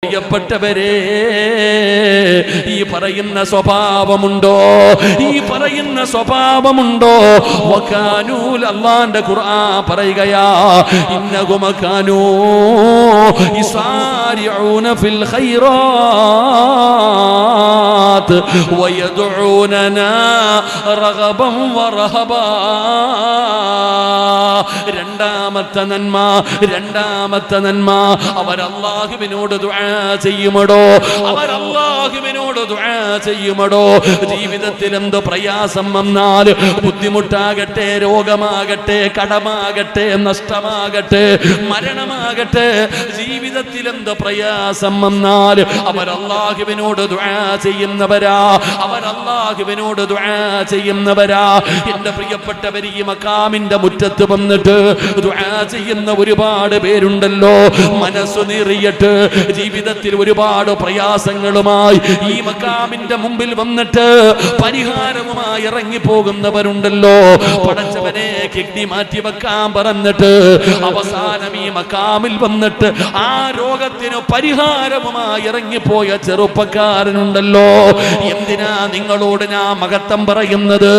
പ്രിയപ്പെട്ടവരെ, ഈ പറയുന്ന സ്വഭാവമുണ്ടോ? ഈ പറയുന്ന സ്വഭാവമുണ്ടോ? വകാനൂൽ അല്ലാഹുവിന്റെ ഖുർആൻ പറയുകയാ, ഇന്നഹും കാനൂ യസാരിഊന ഫിൽ ഖൈറാത്ത് വയദഊനനാ റഗബൻ വറഹബാ. രണ്ടാമത്തെ നന്മ അവർ അല്ലാഹുവിനോട് ദുആ ചെയ്യുമടോ, അവർ അല്ലാഹുവിനോട് ദുആ ചെയ്യുമടോ. ജീവിതത്തിൽ എന്ത് പ്രയാസം വന്നാൽ, ബുദ്ധിമുട്ടാകട്ടെ, രോഗമാകട്ടെ, കടമാകട്ടെ, നഷ്ടമാകട്ടെ, മരണമാകട്ടെ, ജീവിതത്തിൽ എന്ത് പ്രയാസം വന്നാൽ അവർ അല്ലാഹുവിനോട് ദുആ ചെയ്യുന്നവരാ, അവർ അല്ലാഹുവിനോട് ദുആ ചെയ്യുന്നവരാ. എൻ്റെ പ്രിയപ്പെട്ടവർ, ഈ മഖാമിന്റെ മുറ്റത്ത് വന്നിട്ട് ദുആ ചെയ്യുന്ന ഒരുപാട് പേരുണ്ടല്ലോ. മനസ്സു നിറയട്ട് ജീവിതത്തിൽ ഒരുപാട് പ്രയാസങ്ങളുമായി ഈ മഖാമിന്റെ മുമ്പിൽ വന്നിട്ട് പരിഹാരവുമായി ഇറങ്ങി പോകുന്നവരുണ്ടല്ലോ. പടച്ചവനെ, കിഡ്നി മാറ്റി വെക്കാൻ പറഞ്ഞിട്ട് അവസാനം ഈ മഖാമിൽ വന്നിട്ട് ആ രോഗത്തിന് പരിഹാരവുമായി ഇറങ്ങിപ്പോയ ചെറുപ്പക്കാരനുണ്ടല്ലോ. എന്തിനാ നിങ്ങളോട് ഞാൻ മഹത്വം പറയുന്നത്?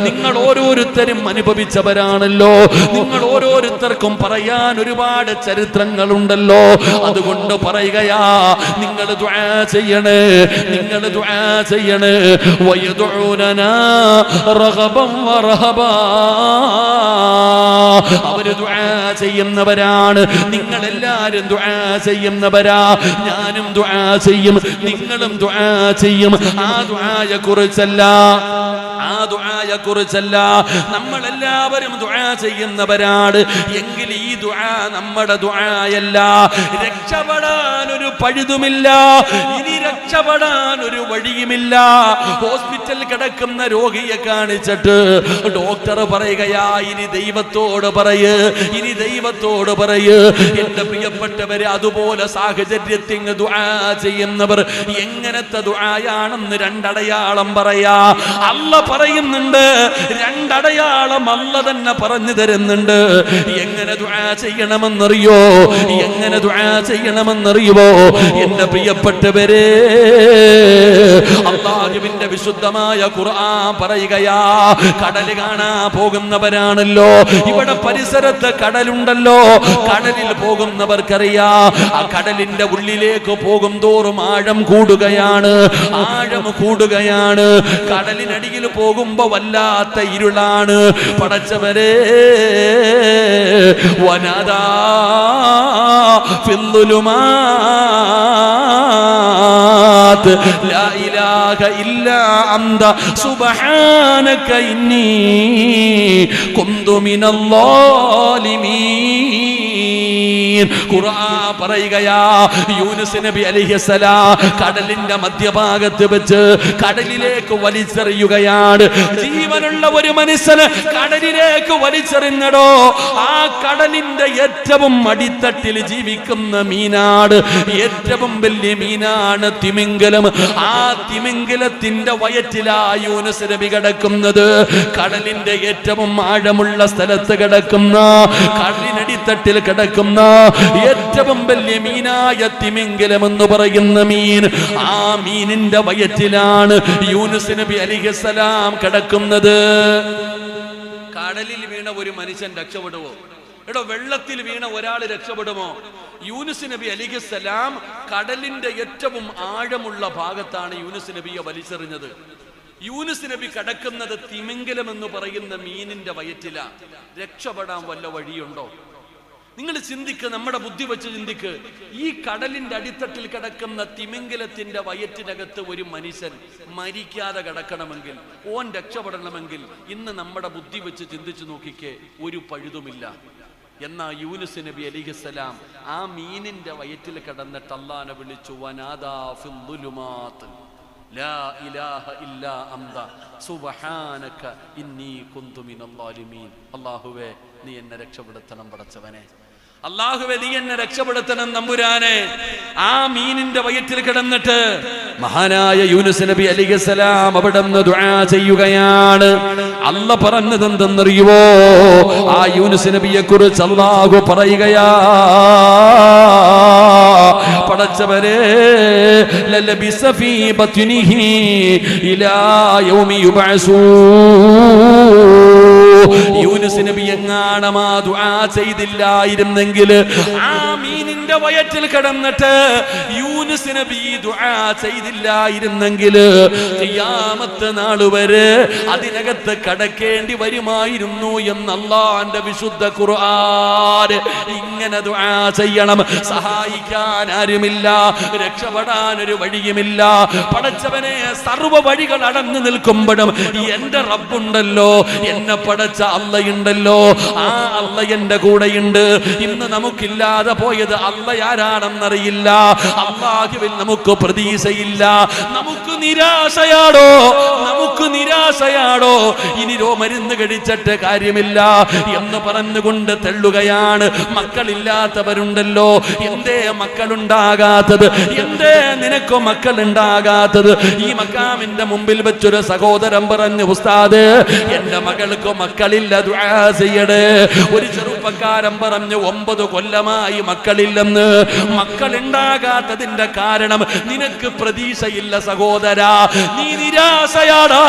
നിങ്ങൾ ഓരോരുത്തരും അനുഭവിച്ചവരാണല്ലോ. നിങ്ങൾ ഓരോരുത്തർക്കും പറയാൻ ഒരുപാട് ചരിത്രങ്ങളുണ്ടല്ലോ. അതുകൊണ്ട് പറയുകയാ, നിങ്ങൾ ദുആ ചെയ്യണേ, നിങ്ങൾ ദുആ ചെയ്യണേ. വയദഊനനാ റഗബൻ വറഹബാ. അവര് ദുആ ചെയ്യുന്നവരാണ്. നിങ്ങൾ എല്ലാവരും ദുആ ചെയ്യുന്നവരാ. ഞാനും ദുആ ചെയ്യും, നിങ്ങളും ദുആ ചെയ്യും. ആ ദുആയെക്കുറിച്ചല്ല, ആ ദുആയെക്കുറിച്ചല്ല, നമ്മളെല്ലാവരും ദുആ ചെയ്യുന്നവരാണ്. എങ്കിൽ ഈ ദുആ നമ്മുടെ ദുആയല്ല. രക്ഷപ്പെടാൻ ഒരു പഴുതുമില്ല, ഇനി രക്ഷപ്പെടാൻ ഒരു വഴിയുമില്ല. ഹോസ്പിറ്റലിൽ കിടക്കുന്ന രോഗിയെ കാണിച്ചിട്ട് ഡോക്ടർ പറയുകയാ, ഇനി ദൈവത്തോട് പറയ്, ഇനി ദൈവത്തോട് പറയ്. എന്റെ പ്രിയപ്പെട്ടവരെ, അതുപോലെ സാഹചര്യത്തിന് ദുആ ചെയ്യുന്നവർ എങ്ങനത്തെ ദുആയാണെന്ന് രണ്ടടയാളം പറയാ. അല്ല പറയുന്നുണ്ട്, രണ്ടടയാളം അല്ല തന്നെ പറഞ്ഞു തരുന്നുണ്ട്. എങ്ങനെ ദുആ ചെയ്യണമെന്നറിയോ? എങ്ങനെ ദുആ ചെയ്യണമെന്നറിയുമോ? എന്റെ പ്രിയപ്പെട്ടവരെ, അല്ലാഹുവിന്റെ വിശുദ്ധമായ ഖുർആൻ പറയുകയാ, കടൽ കാണാൻ പോകുന്നവരാണല്ലോ. ഇവിടെ പരിസരത്ത് കടലുണ്ടല്ലോ. കടലിൽ പോകുന്നവർക്കറിയാ, ആ കടലിന്റെ ഉള്ളിലേക്ക് പോകും തോറും ആഴം കൂടുകയാണ്, ആഴം കൂടുകയാണ്. കടലിനടിയിൽ പോകുമ്പോ വല്ലാത്ത ഇരുളാണ്. പടച്ചവരെ, വനദാ ഫിദ്ദുലുമാത് ലാ ഇലാഹ ഇല്ലാ അന്ത സുബ്ഹാനക ഇന്നി കുന്തു മിനൽ ളാലിമീൻ. ഖുർആൻ പറയുകയാ, യൂനുസ് നബി അലൈഹിസ്സലാം കടലിന്റെ മധ്യഭാഗത്ത് വെച്ച് കടലിലേക്ക് വലിച്ചെറിയുകയാണ്. ജീവനുള്ള ഒരു മനുഷ്യന് കടലിലേക്ക് വലിച്ചെറിഞ്ഞടോ. ആ കടലിന്റെ ഏറ്റവും അടിത്തട്ടിൽ ജീവിക്കുന്ന മീനാണ്, ഏറ്റവും വലിയ മീനാണ് തിമിംഗലം. ആ തിമിംഗലത്തിന്റെ വയറ്റിലാ യൂനുസ് നബി കിടക്കുന്നത്. കടലിന്റെ ഏറ്റവും ആഴമുള്ള സ്ഥലത്ത് കിടക്കുന്ന, കടലിനടിത്തട്ടിൽ കിടക്കുന്ന ഏറ്റവും വലിയ മീനായ തിമിംഗലം എന്ന് പറയുന്ന മീൻ, ആ മീനിന്റെ വയറ്റിലാണ് യൂനുസ് നബി അലൈഹിസ്സലാം കിടക്കുന്നത്. കടലിൽ വീണ ഒരു മനുഷ്യൻ രക്ഷപ്പെടുവോ? എടോ, വെള്ളത്തിൽ വീണ ഒരാൾ രക്ഷപ്പെടുമോ? യൂനുസ് നബി അലൈഹിസ്സലാം കടലിന്റെ ഏറ്റവും ആഴമുള്ള ഭാഗത്താണ് യൂനുസ് നബിയെ വലിച്ചെറിഞ്ഞത്. യൂനുസ് നബി കിടക്കുന്നത് തിമിംഗലം എന്ന് പറയുന്ന മീനിന്റെ വയറ്റില. രക്ഷപ്പെടാൻ വല്ല വഴിയുണ്ടോ? നിങ്ങൾ ചിന്തിക്ക്, നമ്മുടെ ബുദ്ധി വെച്ച് ചിന്തിക്ക്. ഈ കടലിന്റെ അടിത്തട്ടിൽ കിടക്കുന്ന തിമിംഗലത്തിന്റെ വയറ്റിനകത്ത് ഒരു മനുഷ്യൻ മരിക്കാതെ കിടക്കണമെങ്കിൽ, ഓൻ രക്ഷപ്പെടണമെങ്കിൽ, ഇന്ന് നമ്മുടെ ബുദ്ധി വെച്ച് ചിന്തിച്ചു നോക്കിക്കേ, ഒരു പഴുതുമില്ല. എന്നാ യൂനുസ് നബി അലൈഹിസ്സലാം ആ മീനിന്റെ വയറ്റിൽ കിടന്നിട്ട് അല്ലാഹുവിനെ വിളിച്ചു, വനാദാ ഫിദ്ദുലുമാത് ലാ ഇലാഹ ഇല്ലാ അന്ത സുബ്ഹാനക ഇന്നി കുന്തു മിനൽ ളാലിമീൻ. അല്ലാഹുവേ, നീ എന്നെ രക്ഷപ്പെടുത്തണം പടച്ചവനെ. അല്ലാഹുവേ, നീ എന്നെ രക്ഷപ്പെടുത്തണം തമ്പുരാനെ. ആ മീനിന്റെ വയറ്റിൽ കിടന്നിട്ട് മഹാനായ യൂനുസ് നബി അലൈഹിസ്സലാം അവിടുന്ന് ദുആ ചെയ്യുകയാണ്. അല്ലാഹ് പറഞ്ഞത് എന്തെന്നറിയുവോ? ആ യൂനുസ് നബിയെ കുറിച്ച് അല്ലാഹു പറയുകയാ, പടച്ചവരെ ലലബിസ ഫീ ബത്നിഹി ഇലാ യൗമി യുബഅസൂ. യൂനുസ് നബി എങ്ങാനും ആ ദുആ ചെയ്തില്ലായിരുന്നെങ്കിൽ, ആ മീനിന്റെ വയറ്റിൽ കിടന്നിട്ട് യൂനുസ് നബി ദുആ ചെയ്തില്ലായിരുന്നെങ്കിൽ ഖിയാമത്ത് നാൾ വരെ അതിനകത്ത് കടക്കേണ്ടി വരുമായിരുന്നു എന്ന് അല്ലാഹുവിന്റെ വിശുദ്ധ ഖുർആൻ. ഇങ്ങനെ ദുആ ചെയ്യണം. സഹായിക്കാൻ ആരുമില്ല, രക്ഷപ്പെടാൻ ഒരു വഴിയുമില്ല. പടച്ചവനെ സർവ്വ വഴികൾ അടഞ്ഞു നിൽക്കുമ്പോഴും എന്റെ റബ്ബുണ്ടല്ലോ, എന്നെ പടച്ച അള്ളയുണ്ടല്ലോ, ആ അള്ള എന്റെ കൂടെയുണ്ട്. ഇന്ന് നമുക്കില്ലാതെ പോയത് അള്ള ആരാണെന്നറിയില്ല. അല്ലാഹുവിൽ നമുക്ക് പ്രതീക്ഷയില്ല. നമുക്ക് നിരാശയാടോ, നമുക്ക് നിരാശയാടോ. ഇനി മരുന്ന് കഴിച്ചിട്ട് കാര്യമില്ല എന്ന് പറഞ്ഞുകൊണ്ട് തള്ളുകയാണ്. മക്കളില്ലാത്തവരുണ്ടല്ലോ, എന്തേ മക്കളുണ്ടാകാത്തത്? എന്തേ നിനക്കോ മക്കളുണ്ടാകാത്തത്? ഈ മക്കാമിന്റെ മുമ്പിൽ വെച്ചൊരു സഹോദരൻ പറഞ്ഞു, ഉസ്താദ് എന്റെ മകൾക്ക് മക്കളില്ല, ദുആ ചെയ്യണേ. ഒരു ചെറുപ്പക്കാരൻ പറഞ്ഞു, 9 കൊല്ലമായി മക്കളില്ലെന്ന്. മക്കളുണ്ടാകാത്തതിന്റെ കാരണം നിനക്ക് പ്രതീക്ഷയില്ല സഹോദരാ, നീ നിരാശയാടാ.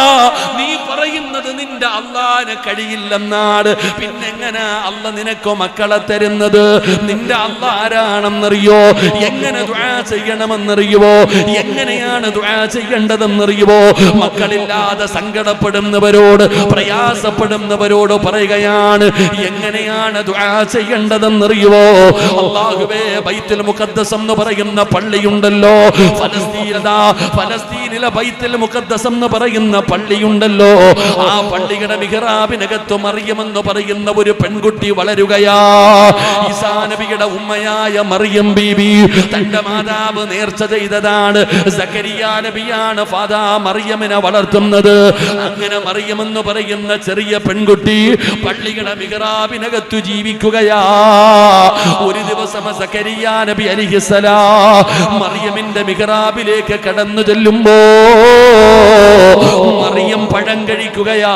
നീ പറയുന്നത് നിന്റെ അല്ലാഹുവിന് കഴിയില്ലെന്നാണ്. പിന്നെങ്ങനെ അല്ല നിനക്ക് മക്കളെ തരുന്നത്? നിന്റെ അല്ലാഹ് ആരാണെന്നറിയോ? എങ്ങനെ ദുആ ചെയ്യണമെന്നറിയുവോ? എങ്ങനെയാണ് ദുആ ചെയ്യേണ്ടതെന്നറിയുവോ? മക്കളില്ലാതെ സങ്കടപ്പെടുന്നവരോട്, പ്രയാസപ്പെടുന്നവരോട് പറയുകയാണ്, എങ്ങനെയാണ് ദുആ ചെയ്യേണ്ടതെന്നറിയുവോ? അല്ലാഹുവേ, ബൈത്തുൽ മുഖദ്ദസ് എന്ന് പറയുന്ന പള്ളിയുണ്ടല്ലോ, ഫലസ്തീനിലെ ബൈത്തുൽ മുഖദ്ദസ് എന്ന് പറയുന്ന പള്ളിയുണ്ടല്ലോ, ആ പള്ളിയുടെ മിഹ്റാബിനകത്ത് മറിയം എന്ന് പറയുന്ന ഒരു പെൺകുട്ടി വളരുകയാ. ഈസാ നബിയുടെ ഉമ്മയായ മറിയം ബീബി തന്റെ മാതാവ് നേർച്ച ചെയ്തതാണ്. സക്കരിയാ നബിയാണ് ഫാദാ മറിയമിനെ വളർത്തുന്നത്. അങ്ങനെ മറിയം എന്ന് പറയുന്ന ചെറിയ പെൺകുട്ടി പള്ളിയുടെ മിഹ്റാബിനകത്തു ജീവിക്കുകയാ. ഒരു ദിവസം സക്കരിയാ നബി അലൈഹിസ്സലാം മറിയമിന്റെ മിഹ്റാബിലേക്ക് കടന്നു ചെല്ലുമ്പോ മറിയം പഴം കഴിക്കുകയാ.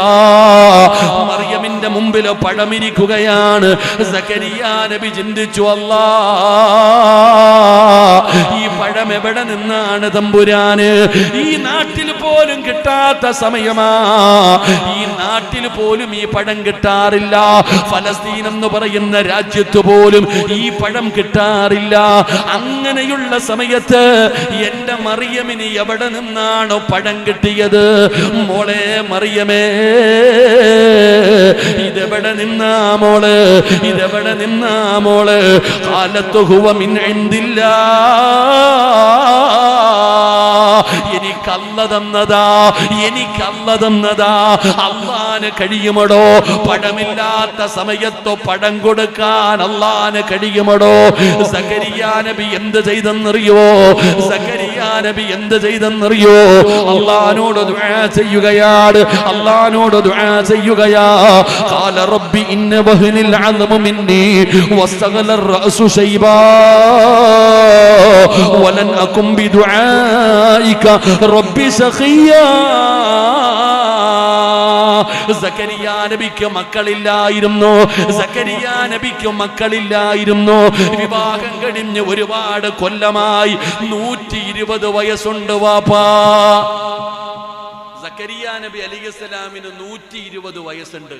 മറിയമിന്റെ മുമ്പിൽ പഴമിരിക്കുകയാണ്. സക്കരിയാ നബി ചിന്തിച്ചു, അല്ലാ, ഈ പഴം എവിടെ നിന്നാണ് തമ്പുരാന്? ഈ നാട്ടിൽ പോലും കിട്ടാത്ത സമയമാ. ഈ നാട്ടിൽ പോലും ഈ പഴം കിട്ടാറില്ല. ഫലസ്തീൻ എന്ന് പറയുന്ന രാജ്യത്ത് പോലും ഈ പഴം കിട്ടാറില്ല. അങ്ങനെയുള്ള സമയത്ത് എന്റെ മറിയമിന് എവിടെ നിന്നാണ് പഴം കിട്ടിയത്? മോളെ മറിയമേ, ഇതെവിടെ നിന്നാ മോള്? ഇതെവിടെ നിന്നാ മോള്? ഖാലത്തു ഹുവ മിൻ ഇൻദില്ലാ, എനിക്കല്ല തന്നതാ, എനിക്കല്ല തന്നതാ. അല്ലാഹുവിന് കഴിയുമടോ? പഴമില്ലാത്ത സമയത്തോ പഴം കൊടുക്കാൻ അല്ലാഹുവിന് കഴിയുമടോ? സക്കരിയാ നബി എന്ത് ചെയ്തെന്നറിയോ? സക്കരിയാ നബി എന്ത് ചെയ്തെന്നറിയോ? അല്ലാഹുവിനോട് ദുആ ചെയ്യുകയാണ്. അല്ലാഹുവിനോട് ദുആ ചെയ്യുകയാ. ഖാല റബ്ബി ഇന്ന വഹനിൽ അദ്മു മിന്നി വസ്തഗല റഅസു ശൈബാ വലൻ അകും ബിദുആഇക റബ്ബി സഖിയാ. സക്കരിയാ നബിക്ക് മക്കളില്ലായിരുന്നു. സക്കരിയാ നബിക്ക് മക്കളില്ലായിരുന്നു. വിവാഹം കഴിഞ്ഞ് ഒരുപാട് കൊല്ലമായി. 120 വയസ്സുണ്ട് വാപ്പാ. സക്കരിയാ നബി അലൈഹിസ്സലാമിന് 120 വയസ്സുണ്ട്.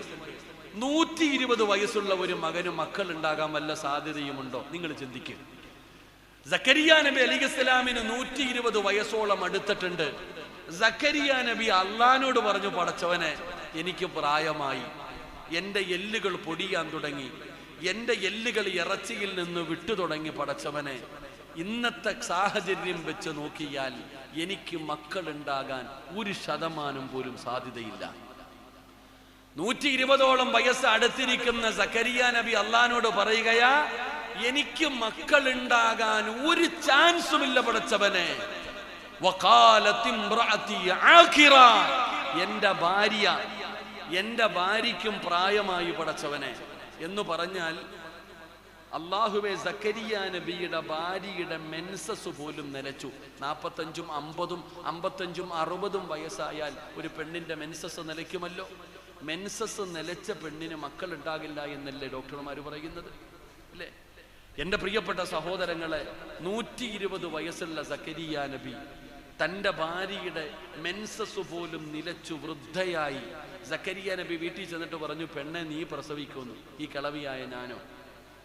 120 വയസ്സുള്ള ഒരു മകന് മക്കൾ ഉണ്ടാകാൻ വല്ല സാധ്യതയുമുണ്ടോ? നിങ്ങൾ ചിന്തിക്കുക. സക്കരിയാ നബി അലൈഹിസ്സലാമിന് 120 വയസ്സോളം അടുത്തിട്ടുണ്ട്. സക്കരിയാ നബി അല്ലാഹുവിനോട് പറഞ്ഞു, പടച്ചവനെ, എനിക്ക് പ്രായമായി, എൻ്റെ എല്ലുകൾ പൊടിയാൻ തുടങ്ങി, എൻ്റെ എല്ലുകൾ ഇറച്ചിയിൽ നിന്ന് വിട്ടു തുടങ്ങി. പടച്ചവനെ, ഇന്നത്തെ സാഹചര്യം വെച്ച് നോക്കിയാൽ എനിക്ക് മക്കൾ ഉണ്ടാകാൻ 1% പോലും സാധ്യതയില്ല. 120ഓളം വയസ്സ് അടുത്തിരിക്കുന്ന സക്കരിയാ നബി അല്ലാഹുവിനോട് പറയുകയാ, എനിക്ക് മക്കൾ ഉണ്ടാകാൻ ഒരു ചാൻസുമില്ല പടച്ചവനെ. എന്റെ ഭാര്യയ്ക്കും പ്രായമായി പടച്ചവനെ എന്ന് പറഞ്ഞാൽ അല്ലാഹുവേ സക്കരിയ നബിയുടെ ഭാര്യയുടെ മെൻസസ് പോലും നിലച്ചു. 45, 50, 55, 60 വയസ്സായാൽ ഒരു പെണ്ണിന്റെ മെൻസസ് നിലയ്ക്കുമല്ലോ. മെൻസസ് നിലച്ച പെണ്ണിന് മക്കൾ ഉണ്ടാകില്ല എന്നല്ലേ ഡോക്ടർമാർ പറയുന്നത്, അല്ലേ? എൻ്റെ പ്രിയപ്പെട്ട സഹോദരങ്ങളെ, 120 വയസ്സുള്ള സക്കരിയ നബി തൻ്റെ ഭാര്യയുടെ മെൻസസ് പോലും നിലച്ചു വൃദ്ധയായി. സക്കരിയ നബി വീട്ടിൽ ചെന്നിട്ട് പറഞ്ഞു, പെണ്ണെ നീ പ്രസവിക്കുന്നു, ഈ കിളവിയായ ഞാനോ?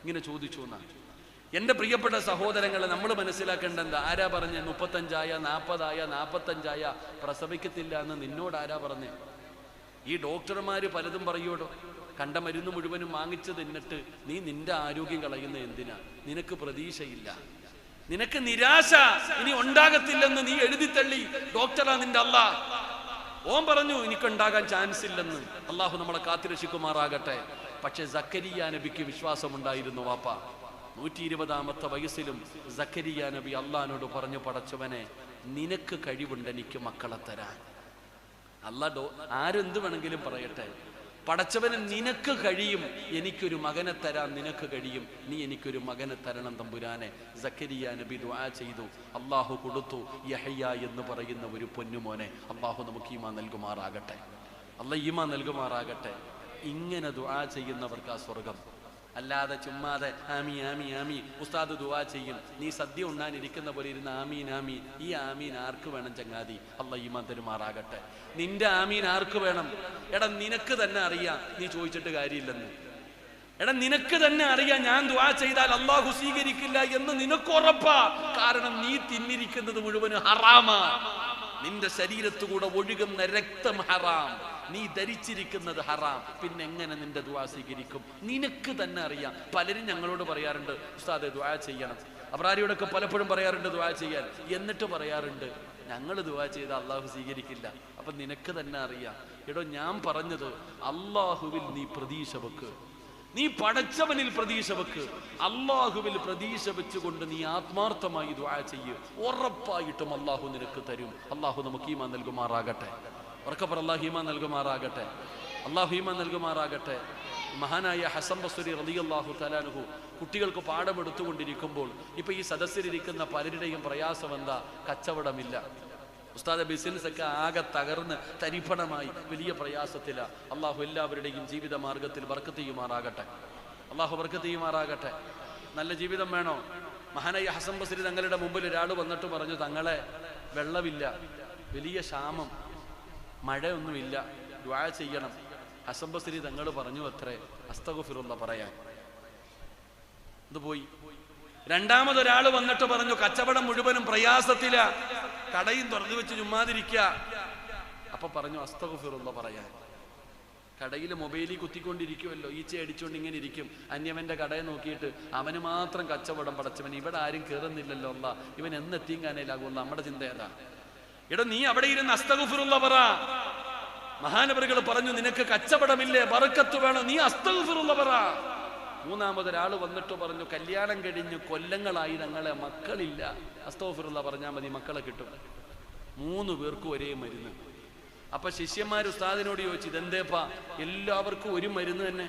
ഇങ്ങനെ ചോദിച്ചു എന്നാണ്. എൻ്റെ പ്രിയപ്പെട്ട സഹോദരങ്ങളെ, നമ്മൾ മനസ്സിലാക്കേണ്ട എന്താ? ആരാ പറഞ്ഞേ 35 40 45 പ്രസവിക്കത്തില്ല എന്ന്? നിന്നോട് ആരാ പറഞ്ഞേ? ഈ ഡോക്ടർമാര് പലതും പറയൂടോ. കണ്ട മരുന്ന് മുഴുവനും വാങ്ങിച്ചു തിന്നിട്ട് നീ നിന്റെ ആരോഗ്യം കളയുന്ന എന്തിനാ? നിനക്ക് പ്രതീക്ഷയില്ല, നിനക്ക് നിരാശ, ഇനി ഉണ്ടാകത്തില്ലെന്ന് നീ എഴുതിത്തള്ളി. ഡോക്ടറാ നിന്റെ അല്ലാഹ്. ഓൻ പറഞ്ഞു എനിക്കുണ്ടാകാൻ ചാൻസ് ഇല്ലെന്ന്. അള്ളാഹു നമ്മളെ കാത്തിരക്ഷിക്കുമാറാകട്ടെ. പക്ഷെ സക്കരിയ നബിക്ക് വിശ്വാസമുണ്ടായിരുന്നു. വാപ്പ 120-ാമത്തെ വയസ്സിലും സക്കരിയ നബി അള്ളാഹിനോട് പറഞ്ഞു, പടച്ചവനെ നിനക്ക് കഴിവുണ്ട് എനിക്ക് മക്കളെ തരാൻ. ആരെന്ത് വേണമെങ്കിലും പറയട്ടെ, പടച്ചവന് നിനക്ക് കഴിയും, എനിക്കൊരു മകനെ തരാൻ നിനക്ക് കഴിയും, നീ എനിക്കൊരു മകനെ തരണം തമ്പുരാനെ. സക്കരിയ നബി ദുആ ചെയ്തു. അള്ളാഹു കൊടുത്തു യഹ്യ എന്ന് പറയുന്ന ഒരു പൊന്നുമോനെ. അള്ളാഹു നമുക്ക് ഈമാൻ നൽകുമാറാകട്ടെ. അള്ളാഹ് ഈമാൻ നൽകുമാറാകട്ടെ. ഇങ്ങനെ ദുആ ചെയ്യുന്നവർക്ക് ആ സ്വർഗം. അല്ലാതെ ചുമ്മാതെ ആമീ ആമീ ആമീ ഉസ്താദ് ദുആ ചെയ്യും, നീ സദ്യ ഉണ്ണാനിരിക്കുന്ന പോലെ ഇരുന്ന് ആമീൻ ആമീൻ. ഈ ആമീൻ ആർക്ക് വേണം ചങ്ങാതി? അള്ളാഹ് ഈമാൻ തരുമാറാകട്ടെ. നിന്റെ ആമീൻ ആർക്ക് വേണം? എടാ നിനക്ക് തന്നെ അറിയാം നീ ചോദിച്ചിട്ട് കാര്യമില്ലെന്ന്. എടാ നിനക്ക് തന്നെ അറിയാം ഞാൻ ദുആ ചെയ്താൽ അള്ളാഹു സ്വീകരിക്കില്ല എന്ന് നിനക്ക് ഉറപ്പാ. കാരണം നീ തിന്നിരിക്കുന്നത് മുഴുവനും ഹറാമാ. നിന്റെ ശരീരത്തുകൂടെ ഒഴുകുന്ന രക്തം ഹറാം, നീ ധരിച്ചിരിക്കുന്നത് ഹറാം. പിന്നെ എങ്ങനെ നിന്റെ ദുആ സ്വീകരിക്കും? നിനക്ക് തന്നെ അറിയാം. പലരും ഞങ്ങളോട് പറയാറുണ്ട്, ഉസ്താദേ ദുആ ചെയ്യണം. അബ്രാരിയോടൊക്കെ പലപ്പോഴും പറയാറുണ്ട് ദുആ ചെയ്യാൻ. എന്നിട്ട് പറയാറുണ്ട് ഞങ്ങൾ ദുആ ചെയ്താൽ അള്ളാഹു സ്വീകരിക്കില്ല. അപ്പൊ നിനക്ക് തന്നെ അറിയാം. എടോ ഞാൻ പറഞ്ഞത് അള്ളാഹുവിൽ നീ പ്രതീക്ഷ വെക്ക്. നീ പടച്ചവനിൽ പ്രതീക്ഷ വെക്ക്. അള്ളാഹുവിൽ പ്രതീക്ഷ വെച്ചുകൊണ്ട് നീ ആത്മാർത്ഥമായി ദുആ ചെയ്യ്. ഉറപ്പായിട്ടും അള്ളാഹു നിനക്ക് തരും. അള്ളാഹു നമുക്ക് ഈമാൻ നൽകുമാറാകട്ടെ. ഉറക്കപ്പറ അള്ളാഹു ഈമാൻ നൽകുമാറാകട്ടെ. അള്ളാഹു ഈമാൻ നൽകുമാറാകട്ടെ. മഹാനായ ഹസൻ ബസ്രി റളിയല്ലാഹു തആല അൻഹു കുട്ടികൾക്ക് പാഠമെടുത്തുകൊണ്ടിരിക്കുമ്പോൾ ഇപ്പൊ ഈ സദസ്സിലിരിക്കുന്ന പലരുടെയും പ്രയാസം എന്താ? കച്ചവടമില്ല. ഉസ്താദ് ബിസിനസ് ഒക്കെ ആകെ തകർന്ന് തരിപ്പണമായി വലിയ പ്രയാസത്തില. അള്ളാഹു എല്ലാവരുടെയും ജീവിത മാർഗത്തിൽ ബർക്കത്ത് ചെയ്യുമാറാകട്ടെ. അള്ളാഹു ബർക്കത്ത് ചെയ്യുമാറാകട്ടെ. നല്ല ജീവിതം വേണോ? മഹാനായ ഹസൻ ബസ്രി തങ്ങളുടെ മുമ്പിൽ ഒരാൾ വന്നിട്ട് പറഞ്ഞു, തങ്ങളെ വെള്ളമില്ല, വലിയ ക്ഷാമം, മഴയൊന്നുമില്ല, ദുആ ചെയ്യണം. ഹസൻ ബസ്രി തങ്ങൾ പറഞ്ഞു അത്രേ, അസ്തഗ്ഫിറുല്ലാഹ് പറയാൻ. ഇത് പോയി. രണ്ടാമതൊരാൾ വന്നിട്ട് പറഞ്ഞു, കച്ചവടം മുഴുവനും പ്രയാസത്തില, കടയും തുറന്നു വെച്ച് ചുമ്മാതിരിക്കുക. അപ്പൊ പറഞ്ഞു അസ്തഗ്ഫിറുല്ലാഹ് പറയാൻ. കടയിൽ മൊബൈലിൽ കുത്തിക്കൊണ്ടിരിക്കുമല്ലോ, ഈച്ച അടിച്ചുകൊണ്ട് ഇങ്ങനെ ഇരിക്കും. അന്യവന്റെ കടയെ നോക്കിയിട്ട് അവന് മാത്രം കച്ചവടം. പടച്ചവൻ ഇവിടെ ആരും കയറുന്നില്ലല്ലോ, അല്ലാ ഇവൻ എന്നെത്തിയും കാനയിലാകുമല്ലോ. നമ്മുടെ ചിന്ത ഏതാ? എടാ നീ അവിടെ ഇരുന്ന് അസ്തഗ്ഫിറുല്ലാഹ് പറ. മഹാനവറുകൾ പറഞ്ഞു, നിനക്ക് കച്ചവടമില്ലേ, ബർക്കത്ത് വേണം, നീ അസ്തഗ്ഫിറുല്ലാഹ് പറ. മൂന്നാമതൊരാൾ വന്നിട്ട് പറഞ്ഞു, കല്യാണം കഴിഞ്ഞ് കൊല്ലങ്ങളായി ഞങ്ങളെ മക്കളില്ല, അസ്തഗ്ഫിറുല്ലാഹ് പറഞ്ഞാൽ മതി, മക്കളെ കിട്ടും. 3 പേർക്കും ഒരേ മരുന്ന്. അപ്പൊ ശിഷ്യന്മാർ ഉസ്താദിനോട് ചോദിച്ചു, ഇതെന്തേപ്പാ എല്ലാവർക്കും ഒരു മരുന്ന് തന്നെ?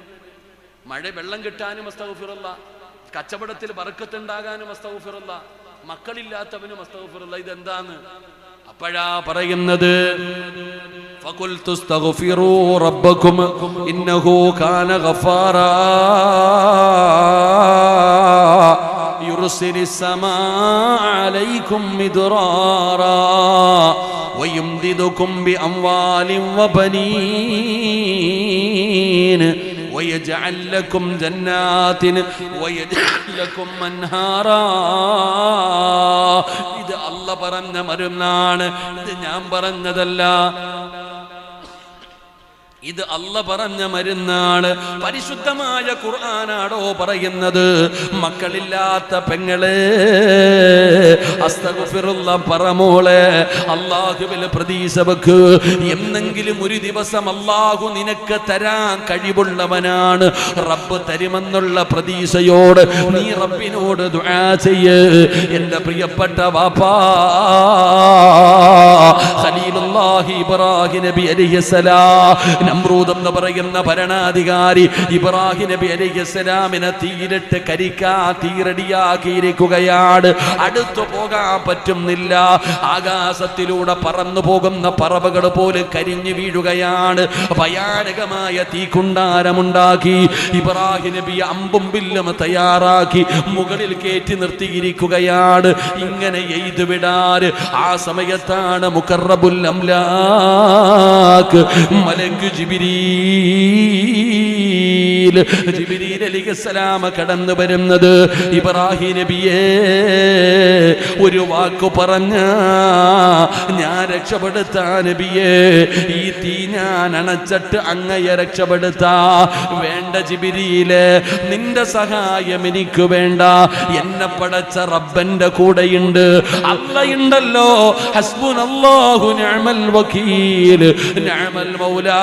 വെള്ളം കിട്ടാനും അസ്തഗ്ഫിറുല്ലാഹ്, കച്ചവടത്തിൽ ബർക്കത്തുണ്ടാകാനും അസ്തഗ്ഫിറുല്ലാഹ്, മക്കളില്ലാത്തവനും അസ്തഗ്ഫിറുല്ലാഹ്. ഇതെന്താന്ന്? അപ്പോഴാ പറയുന്നത്, ഫഖുൽതു അസ്തഗ്ഫിറൂ റബ്ബക്കും ഇന്നഹു കാന ഗഫാറാ യുർസിലിസ് സമാഅ അലൈക്കും മിദ്റാറാ വയുംദിദുകും ബിഅംവാലിൻ വബനീൻ ويجعل لكم جنات ويجعل لكم أنهارا. ഇത് അല്ലാഹ് പറഞ്ഞ മരുന്നാണ്, ഇത് ഞാൻ പറഞ്ഞതല്ല. ഇത് അല്ലാഹ് പറഞ്ഞ മരുന്നാണ്. പരിശുദ്ധമായ ഖുർആനാണോ പറയുന്നത്? മക്കളില്ലാത്ത പെങ്ങളെ അസ്തഗ്ഫിറുല്ലാഹ് പറമോളെ, അല്ലാഹുവിൽ പ്രതീക്ഷ വെക്ക്. എന്നെങ്കിലും ഒരു ദിവസം അല്ലാഹു നിനക്ക് തരാൻ കഴിവുള്ളവനാണ്. റബ്ബ് തരുമെന്നുള്ള പ്രതീക്ഷയോട് നീ റബ്ബിനോട് ദുആ ചെയ്യ്. എൻ്റെ പ്രിയപ്പെട്ട വാപ്പാ, ഖലീലുല്ലാഹി ഇബ്രാഹിം നബി അലൈഹിസ്സലാം നമ്രൂദ് എന്ന് പറയുന്ന ഭരണാധികാരി ഇബ്രാഹിം നബി അലൈഹിസ്സലാമിനെ തീരിട്ട് കരിക്കാൻ തീരടിയാക്കിയിരിക്കുകയാണ്. അടുത്തു പോകാൻ പറ്റുന്നില്ല. ആകാശത്തിലൂടെ പറന്നു പോകുന്ന പറവകൾ പോലും കരിഞ്ഞു വീഴുകയാണ്. ഭയാനകമായ തീക്കുണ്ടാരമുണ്ടാക്കി ഇബ്രാഹിം നബി അമ്പും ബില്ലും തയ്യാറാക്കി മുകളിൽ കയറ്റി നിർത്തിയിരിക്കുകയാണ്. ഇങ്ങനെ എയ്തു വിടാൻ ആ സമയത്താണ് മുഖറബുൽ അംലാക്ക് മലക്ക് ജിബ്രീൽ അലൈഹിസ്സലാം കടന്നു വരുന്നത്. ഇബ്രാഹിം നബിയെ ഒരു വാക്കു പറഞ്ഞ ഞാൻ രക്ഷപ്പെടുത്താ നബിയെ, ഈ തീ ഞാൻ അണച്ചിട്ട് അങ്ങയെ രക്ഷപ്പെടുത്താ. വേണ്ട ജിബ്രീലെ, നിന്റെ സഹായം എനിക്ക് വേണ്ട. എന്നെ പടച്ച റബ്ബന്റെ കൂടെയുണ്ട്, അല്ലാഹുണ്ടല്ലോ. ഹസ്ബുനല്ലാഹു നിഅമൽ വകീൽ നിഅമൽ മൗലാ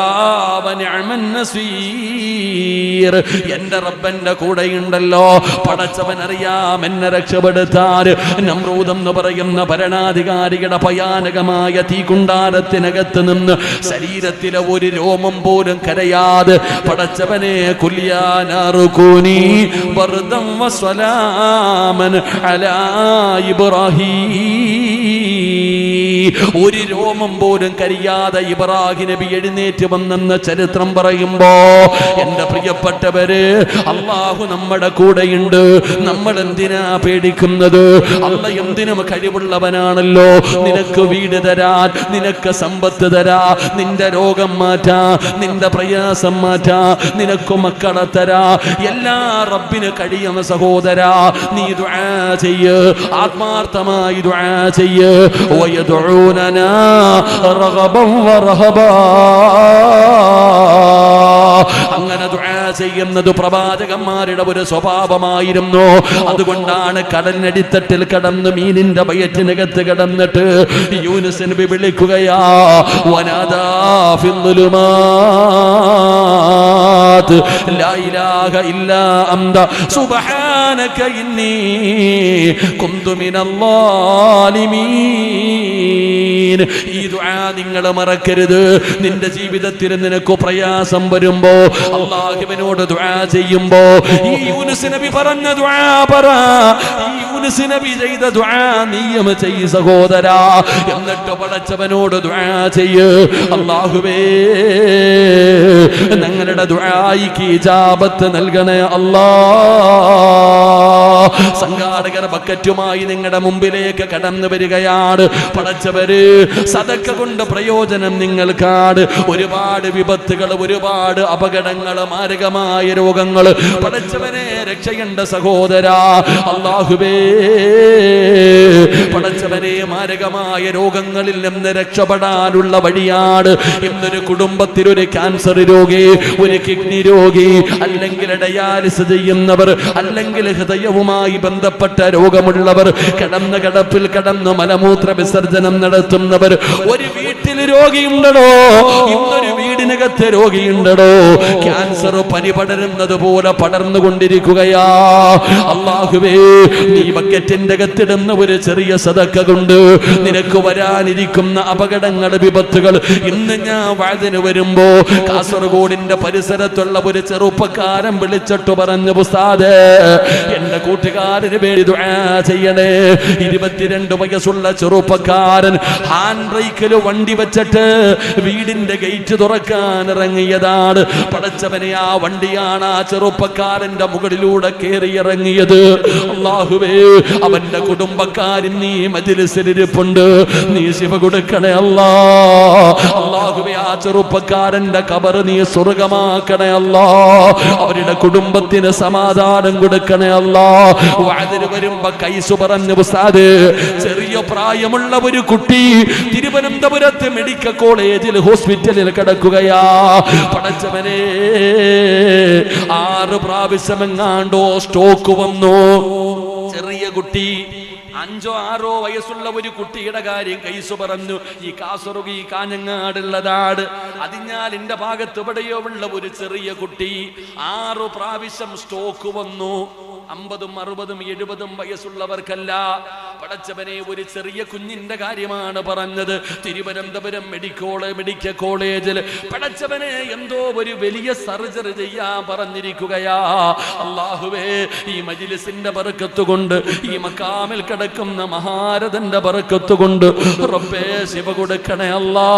വ നിഅമൻ നസീർ. എന്റെ റബ്ബന്റെ കൂടെയുണ്ടല്ലോ. പടച്ചവൻ അറിയാം എന്നെ രക്ഷപ്പെടുത്താൻ. നമ്രൂദ് എന്ന് പറയുന്ന ഭരണാധികാരിയുടെ ഭയാനകമായ തീകുണ്ടാരത്തിനകത്ത് നിന്ന് ശരീരത്തിലെ ഒരു രോമം പോലും കരയാതെ പടച്ചവനെ കുല്യാനാറുകൂനി ബർദം വസ്സലാമൻ അലാ ഇബ്രാഹീം. ഒരു രോമം പോലും കരിയാതെ ഇബ്രാഹിം നബി എഴുന്നേറ്റ് വന്നെന്ന ചരിത്രം പറയുമ്പോ എന്റെ പ്രിയപ്പെട്ടവര്, അള്ളാഹു നമ്മുടെ കൂടെയുണ്ട്. നമ്മൾ എന്തിനാ പേടിക്കുന്നത്? അല്ലാഹ് എന്തിനും കഴിവുള്ളവനാണല്ലോ. നിനക്ക് വീട് തരാൻ, നിനക്ക് സമ്പത്ത് തരാ, നിന്റെ രോഗം മാറ്റാ, നിന്റെ പ്രയാസം മാറ്റാ, നിനക്ക് മക്കളെ തരാ, എല്ലാ റബ്ബിന് കഴിയും സഹോദരാ. നീ ദുആ ചെയ്യ്, ആത്മാർത്ഥമായി ദുആ ചെയ്യ്. വയദഊനനാ റഗബൻ വറഹബാ. അങ്ങനെ ദുആ ചെയ്യുന്നത് പ്രവാചകന്മാരുടെ ഒരു സ്വഭാവമായിരുന്നു. അതുകൊണ്ടാണ് കടലിനടിത്തട്ടിൽ കടന്ന് മീനിന്റെ വയറ്റിനകത്ത് കിടന്നിട്ട് യൂനുസ് നബി വിളിക്കുകയാ, വനാദാ ഫിൽ ദുലുമാത് ലാ ഇലാഹ ഇല്ലാ അന്ത സുബ്ഹാനക ഇന്നി കുന്തു മിനൽ ളാലിമീൻ. ഈ ദുആ നിങ്ങൾ മറക്കരുത്. നിന്റെ ജീവിതത്തിൽ നിനക്ക് പ്രയാസം വരുമ്പോ, അല്ലാഹുവിനോട് ദുആ ചെയ്യുമ്പോ, ഈ യൂനുസ് നബി പറഞ്ഞ ദുആ പറ. ഈ യൂനുസ് നബി ചെയ്ത ദുആ നീയും ചെയ്യ് സഹോദരാ. എന്നിട്ട് പടച്ചവനോട് ദുആ ചെയ്യ്. അല്ലാഹുവേ, ഞങ്ങളുടെ ദുആയിക്ക് ഇജാബത്ത് നൽകണേ അല്ലാഹ്. സംഘാടകർ ബക്കറ്റുമായി നിങ്ങളുടെ മുമ്പിലേക്ക് കടന്നു വരികയാണ്. പടച്ചവര്, സദക്ക കൊണ്ട് പ്രയോജനം നിങ്ങൾക്കാണ്. ഒരുപാട് വിപത്തുകൾ, ഒരുപാട് അപകടങ്ങൾ, മാരകമായ രോഗങ്ങൾ. പടച്ചവനെ രക്ഷയുണ്ട് സഹോദരാ. അല്ലാഹുവേ, പടച്ചവനെ മാരകമായ രോഗങ്ങളിൽ നിന്ന് രക്ഷപ്പെടാനുള്ള വഴിയാണ്. ഇന്നൊരു കുടുംബത്തിൽ ഒരു ക്യാൻസർ രോഗി, ഒരു കിഡ്നി രോഗി, അല്ലെങ്കിൽ ഡയാലിസിസ് ചെയ്യുന്നവർ, അല്ലെങ്കിൽ ഹൃദയവുമായി ബന്ധപ്പെട്ട രോഗമുള്ളവർ, കിടന്ന് കിടപ്പിൽ കിടന്ന് മലമൂത്ര വിസർജനം നടത്തുന്നവർ, ഒരു വീട്ടിൽ രോഗിയുണ്ടോ? ഇന്നൊരു വീടിനകത്ത് രോഗിയുണ്ടോ? ക്യാൻസർ പനി പടരുന്നത് പോലെ പടർന്നുകൊണ്ടിരിക്കുകയാ. അല്ലാഹുവേ, നീ ബക്കറ്റിന്റെ അകത്തിടുന്ന ഒരു ചെറിയ സദക്ക കൊണ്ട് നിനക്ക് വരാനിരിക്കുന്ന അപകടങ്ങൾ, വിപത്തുകൾ. ഇന്ന് ഞാൻ വഅദിന് വരുമ്പോ കാസർഗോഡിന്റെ പരിസരത്തുള്ള ഒരു ചെറുപ്പക്കാരൻ വിളിച്ചിട്ട് പറഞ്ഞു, ഉസ്താദേ, എന്റെ കൂട്ടുകാരന് വേണ്ടി ദുആ ചെയ്യണേ. 22 വയസ്സുള്ള ചെറുപ്പക്കാരൻ ഹാൻഡ് ബ്രേക്കിൽ വണ്ടി വെച്ചിട്ട് വീടിന്റെ ഗേറ്റ് തുറക്കാൻ ഇറങ്ങിയതാണ്. പടച്ചവനെ, ആ വണ്ടിയാണ് ആ ചെറുപ്പക്കാരന്റെ മുകളിലൂടെ കയറി ഇറങ്ങിയത്. അല്ലാഹുവേ, അവന്റെ കുടുംബക്കാരൻ നീ മജ്‌ലിസിലിരിപ്പുണ്ട്, നീ ശിഫ കൊടുക്കണേ അല്ലാ. അല്ലാഹുവേ, ആ ചെറുപ്പക്കാരന്റെ ഖബർ നീ സ്വർഗ്ഗമാക്കണേ അല്ലാ. അവരുടെ കുടുംബത്തിന് സമാധാനം കൊടുക്കണേ അല്ലാ. വഅദിന് വരുമ്പോ കൈസു പറഞ്ഞു, ഉസ്താദ്, ചെറിയ പ്രായമുള്ള ഒരു കുട്ടി തിരുവനന്തപുരത്ത് മെഡിക്കൽ കോളേജിൽ ഹോസ്പിറ്റലിൽ കിടക്കുകയാ. പടച്ചവനെ, 6 പ്രാവശ്യം എങ്ങാണ്ടോ സ്ട്രോക്ക് വന്നു. ചെറിയ കുട്ടി, 5 or 6 വയസ്സുള്ള ഒരു കുട്ടിയുടെ കാര്യം കൈസു പറഞ്ഞു. ഈ കാസർഗോഡ്, ഈ കാഞ്ഞങ്ങാടുള്ളതാണ്. അതിഞ്ഞാൽ എന്റെ ഭാഗത്ത് എവിടെയോ ഉള്ള ഒരു ചെറിയ കുട്ടി 6 പ്രാവശ്യം സ്ട്രോക്ക് വന്നു. 50, 60, 70 വയസ്സുള്ളവർക്കല്ല. പടച്ചവനെ ഒരു ചെറിയ കുഞ്ഞിന്റെ കാര്യമാണ് പറഞ്ഞത്. തിരുവനന്തപുരം മെഡിക്കൽ കോളേജിൽ പടച്ചവനെ എന്തോ ഒരു വലിയ സർജറി ചെയ്യാൻ പറഞ്ഞിരിക്കുകയാ. അല്ലാഹുവേ, ഈ മജ്ലിസിന്റെ ബർക്കത്ത് കൊണ്ട്, ഈ മക്കാമിൽ കിടക്കുന്ന മഹാരഥന്റെ ബർക്കത്ത് കൊണ്ട് റബ്ബേ ശിവ കൊടുക്കണേ അല്ലാ.